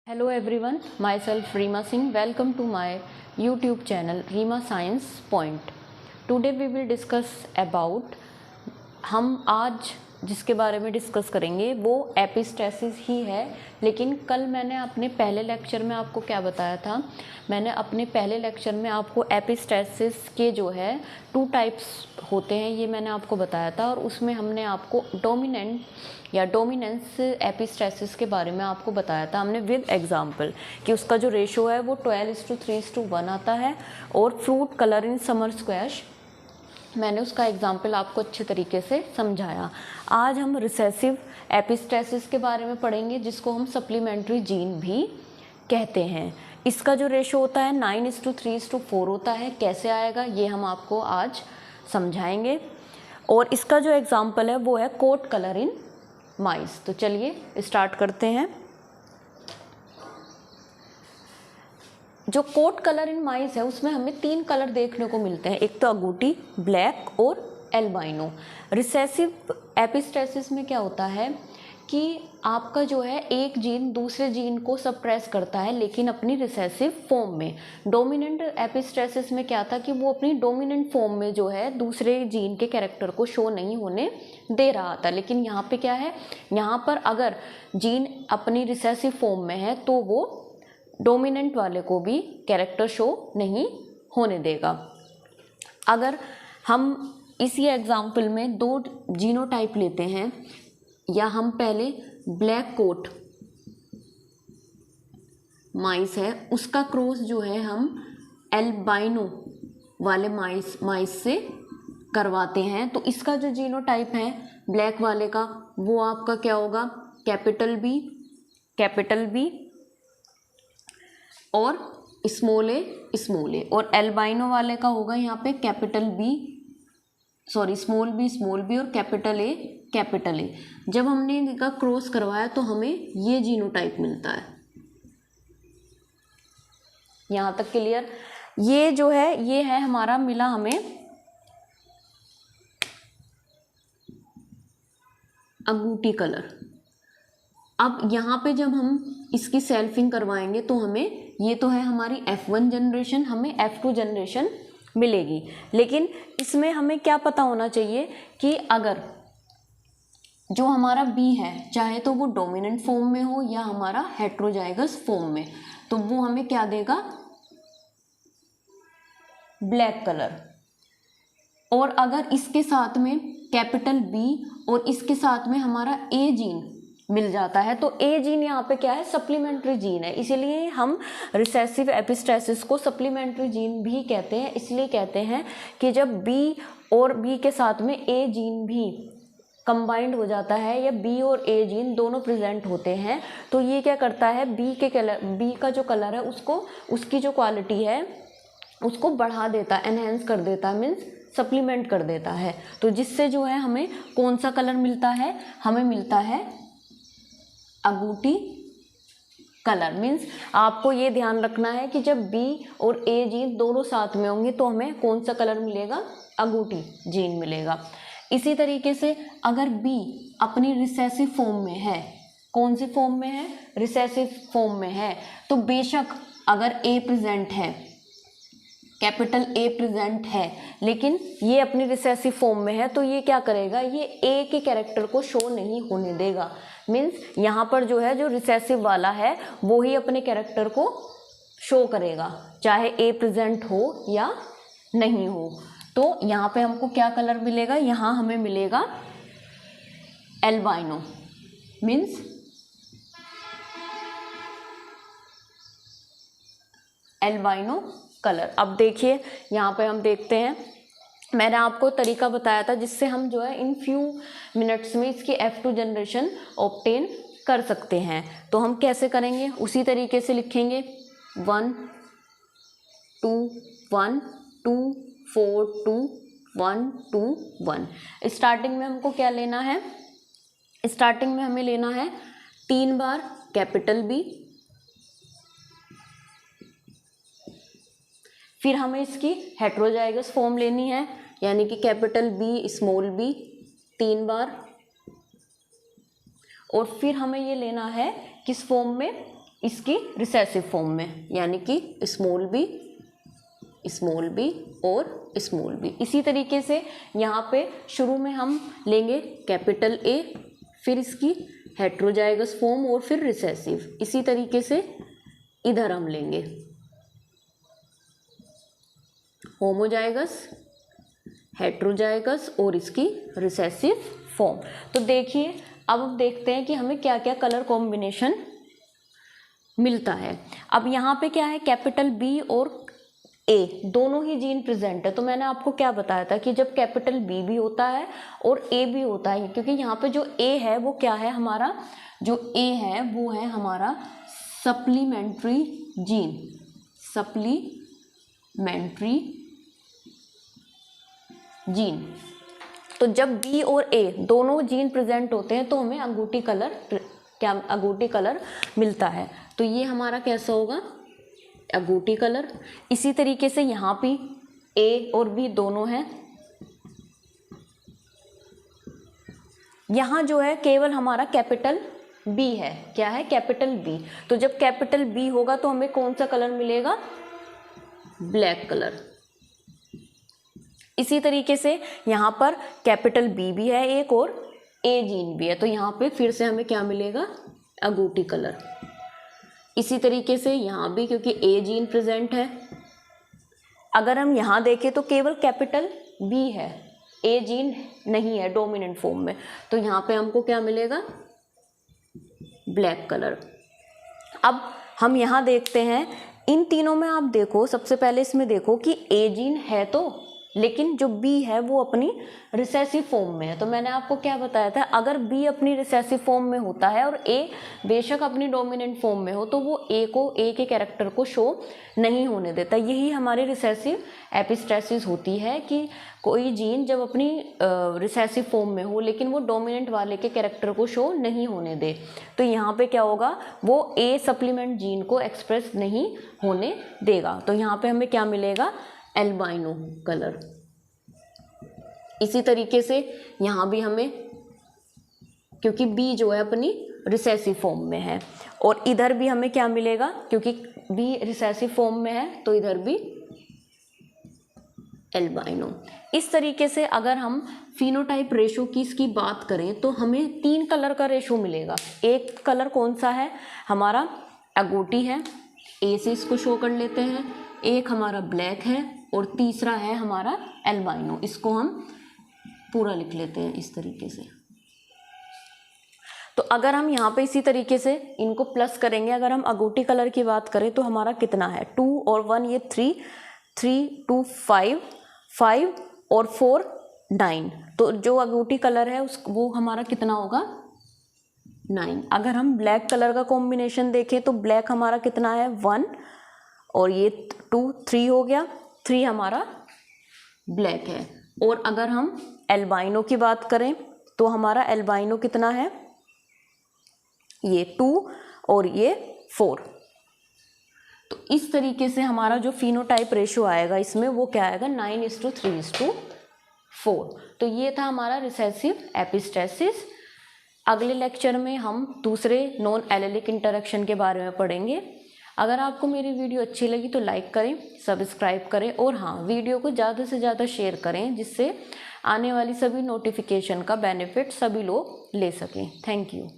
Hello everyone, myself Reema Singh. Welcome to my YouTube channel Reema Science Point. Today we will discuss about हम आज जिसके बारे में discuss करेंगे वो एपिस्टेसिस ही है। लेकिन कल मैंने अपने पहले लेक्चर में आपको क्या बताया था, मैंने अपने पहले लेक्चर में आपको एपिस्टेसिस के जो है 2 टाइप्स होते हैं ये मैंने आपको बताया था, और उसमें हमने आपको डोमिनेंट या डोमिनेंस एपिस्टेसिस के बारे में आपको बताया था हमने विद एग्जांपल कि उसका जो रेशो है वो 12:3:1 आता है। और fruit colour in summer squash मैंने उसका एग्जाम्पल आपको अच्छे तरीके से समझाया। आज हम रिसेसिव एपिस्टेसिस के बारे में पढ़ेंगे जिसको हम सप्लीमेंट्री जीन भी कहते हैं। इसका जो रेशो होता है 9:3:4 होता है। कैसे आएगा ये हम आपको आज समझाएंगे। और इसका जो एग्जाम्पल है वो है कोट कलर इन माइस। तो चलिए स्टार्ट करते हैं। जो कोट कलर इन माइस है उसमें हमें 3 कलर देखने को मिलते हैं, एक तो अगूटी, ब्लैक और एल्बाइनो। रिसेसिव एपिस्टेसिस में क्या होता है कि आपका जो है एक जीन दूसरे जीन को सप्रेस करता है लेकिन अपनी रिसेसिव फॉर्म में। डोमिनेंट एपिस्टेसिस में क्या था कि वो अपनी डोमिनेंट फॉर्म में जो है दूसरे जीन के कैरेक्टर को शो नहीं होने दे रहा था। लेकिन यहाँ पे क्या है, यहाँ पर अगर जीन अपनी रिसेसिव फॉर्म में है तो वो डोमिनेंट वाले को भी कैरेक्टर शो नहीं होने देगा। अगर हम इसी एग्जाम्पल में 2 जीनोटाइप लेते हैं, या हम पहले ब्लैक कोट माइस है उसका क्रॉस जो है हम एल्बाइनो वाले माइस से करवाते हैं, तो इसका जो जीनोटाइप है ब्लैक वाले का वो आपका क्या होगा, कैपिटल बी और स्मॉल ए। और एल्बाइनो वाले का होगा यहाँ पे स्मॉल बी और कैपिटल ए। जब हमने इनका क्रॉस करवाया तो हमें ये जीनोटाइप मिलता है। यहाँ तक क्लियर। ये जो है ये है हमारा मिला हमें अंगूठी कलर। अब यहाँ पे जब हम इसकी सेल्फिंग करवाएंगे तो हमें ये तो है हमारी F1 जनरेशन, हमें F2 जनरेशन मिलेगी। लेकिन इसमें हमें क्या पता होना चाहिए कि अगर जो हमारा B है चाहे तो वो डोमिनेंट फॉर्म में हो या हमारा हेट्रोजाइगस फॉर्म में, तो वो हमें क्या देगा, ब्लैक कलर। और अगर इसके साथ में कैपिटल B और इसके साथ में हमारा A जीन मिल जाता है तो ए जीन यहाँ पे क्या है, सप्लीमेंट्री जीन है। इसीलिए हम रिसेसिव एपिस्टेसिस को सप्लीमेंट्री जीन भी कहते हैं। इसलिए कहते हैं कि जब बी और बी के साथ में ए जीन भी कंबाइंड हो जाता है या बी और ए जीन दोनों प्रेजेंट होते हैं तो ये क्या करता है, बी का जो कलर है उसको, उसकी जो क्वालिटी है उसको बढ़ा देता है, एनहेंस कर देता है, मीन्स सप्लीमेंट कर देता है। तो जिससे जो है हमें कौन सा कलर मिलता है, हमें मिलता है अंगूठी कलर। मीन्स आपको ये ध्यान रखना है कि जब बी और ए जीन दोनों साथ में होंगे तो हमें कौन सा कलर मिलेगा, अंगूठी जीन मिलेगा। इसी तरीके से अगर बी अपनी रिसेसिव फॉर्म में है, कौन सी फॉर्म में है, रिसेसिव फॉर्म में है, तो बेशक अगर ए प्रेजेंट है, कैपिटल ए प्रेजेंट है, लेकिन ये अपनी रिसेसिव फॉर्म में है तो ये क्या करेगा, ये ए के कैरेक्टर को शो नहीं होने देगा। मीन्स यहाँ पर जो है जो रिसेसिव वाला है वो ही अपने कैरेक्टर को शो करेगा चाहे ए प्रेजेंट हो या नहीं हो। तो यहाँ पे हमको क्या कलर मिलेगा, यहाँ हमें मिलेगा एल्बाइनो, मीन्स एल्बाइनो कलर। अब देखिए यहाँ पे हम देखते हैं, मैंने आपको तरीका बताया था जिससे हम जो है इन फ्यू मिनट्स में इसकी F2 जनरेशन ऑब्टेन कर सकते हैं। तो हम कैसे करेंगे, उसी तरीके से लिखेंगे 1 2 1 2 4 2 1 2 1। स्टार्टिंग में हमको क्या लेना है, स्टार्टिंग में हमें लेना है 3 बार कैपिटल बी, फिर हमें इसकी हेट्रोजाइगस फॉर्म लेनी है यानी कि कैपिटल बी स्मॉल बी 3 बार, और फिर हमें ये लेना है किस फॉर्म में, इसकी रिसेसिव फॉर्म में, यानी कि स्मॉल बी और स्मॉल बी। इसी तरीके से यहाँ पे शुरू में हम लेंगे कैपिटल ए, फिर इसकी हेट्रोजाइगस फॉर्म और फिर रिसेसिव। इसी तरीके से इधर हम लेंगे होमोजाइगस, हेट्रोजाइगस और इसकी रिसेसिव फॉर्म। तो देखिए अब देखते हैं कि हमें क्या क्या कलर कॉम्बिनेशन मिलता है। अब यहाँ पे क्या है, कैपिटल बी और ए दोनों ही जीन प्रेजेंट है। तो मैंने आपको क्या बताया था कि जब कैपिटल बी भी होता है और ए भी होता है, क्योंकि यहाँ पे जो ए है वो क्या है, हमारा जो ए है वो है हमारा सप्लीमेंट्री जीन। तो जब बी और ए दोनों जीन प्रेजेंट होते हैं तो हमें अंगूठी कलर मिलता है। तो ये हमारा कैसा होगा, अंगूठी कलर। इसी तरीके से यहाँ भी ए और बी दोनों हैं। यहाँ जो है केवल हमारा कैपिटल बी है, क्या है, कैपिटल बी। तो जब कैपिटल बी होगा तो हमें कौन सा कलर मिलेगा, ब्लैक कलर। इसी तरीके से यहाँ पर कैपिटल बी भी है एक और ए जीन भी है, तो यहाँ पे फिर से हमें क्या मिलेगा, अंगूठी कलर। इसी तरीके से यहाँ भी क्योंकि ए जीन प्रेजेंट है, अगर हम यहाँ देखें तो केवल कैपिटल बी है, ए जीन नहीं है डोमिनेंट फॉर्म में, तो यहाँ पे हमको क्या मिलेगा, ब्लैक कलर। अब हम यहाँ देखते हैं इन तीनों में, आप देखो सबसे पहले इसमें देखो कि ए जीन है तो, लेकिन जो बी है वो अपनी रिसेसिव फॉर्म में है। तो मैंने आपको क्या बताया था, अगर बी अपनी रिसेसिव फॉर्म में होता है और ए बेशक अपनी डोमिनेंट फॉर्म में हो तो वो ए के कैरेक्टर को शो नहीं होने देता। यही हमारी रिसेसिव एपिस्टेसिस होती है कि कोई जीन जब अपनी रिसेसिव फॉर्म में हो लेकिन वो डोमिनेंट वाले के कैरेक्टर को शो नहीं होने दे, तो यहाँ पे क्या होगा, वो ए सप्लीमेंट जीन को एक्सप्रेस नहीं होने देगा। तो यहाँ पे हमें क्या मिलेगा, एल्बाइनो कलर। इसी तरीके से यहाँ भी हमें, क्योंकि बी जो है अपनी रिसेसिव फॉर्म में है, और इधर भी हमें क्या मिलेगा, क्योंकि बी रिसेसिव फॉर्म में है तो इधर भी एल्बाइनो। इस तरीके से अगर हम फिनोटाइप रेशो की इसकी बात करें तो हमें 3 कलर का रेशो मिलेगा। एक कलर कौन सा है, हमारा अगोटी है, ए से इसको शो कर लेते हैं, एक हमारा ब्लैक है और तीसरा है हमारा एल्बाइनो। इसको हम पूरा लिख लेते हैं इस तरीके से। तो अगर हम यहाँ पे इसी तरीके से इनको प्लस करेंगे, अगर हम अगोटी कलर की बात करें तो हमारा कितना है, 2 और 1 ये 3 2 5 और 4 9। तो जो अगोटी कलर है वो हमारा कितना होगा, 9। अगर हम ब्लैक कलर का कॉम्बिनेशन देखें तो ब्लैक हमारा कितना है, 1 और ये 2 3 हो गया, 3 हमारा ब्लैक है। और अगर हम एल्बाइनो की बात करें तो हमारा एल्बाइनो कितना है, ये 2 और ये 4। तो इस तरीके से हमारा जो फिनोटाइप रेशियो आएगा इसमें वो क्या आएगा, 9:3:4। तो ये था हमारा रिसेसिव एपिस्टेसिस। अगले लेक्चर में हम दूसरे नॉन एलेलिक इंटरेक्शन के बारे में पढ़ेंगे। अगर आपको मेरी वीडियो अच्छी लगी तो लाइक करें, सब्सक्राइब करें और हाँ, वीडियो को ज़्यादा से ज़्यादा शेयर करें जिससे आने वाली सभी नोटिफिकेशन का बेनिफिट सभी लोग ले सकें। Thank you.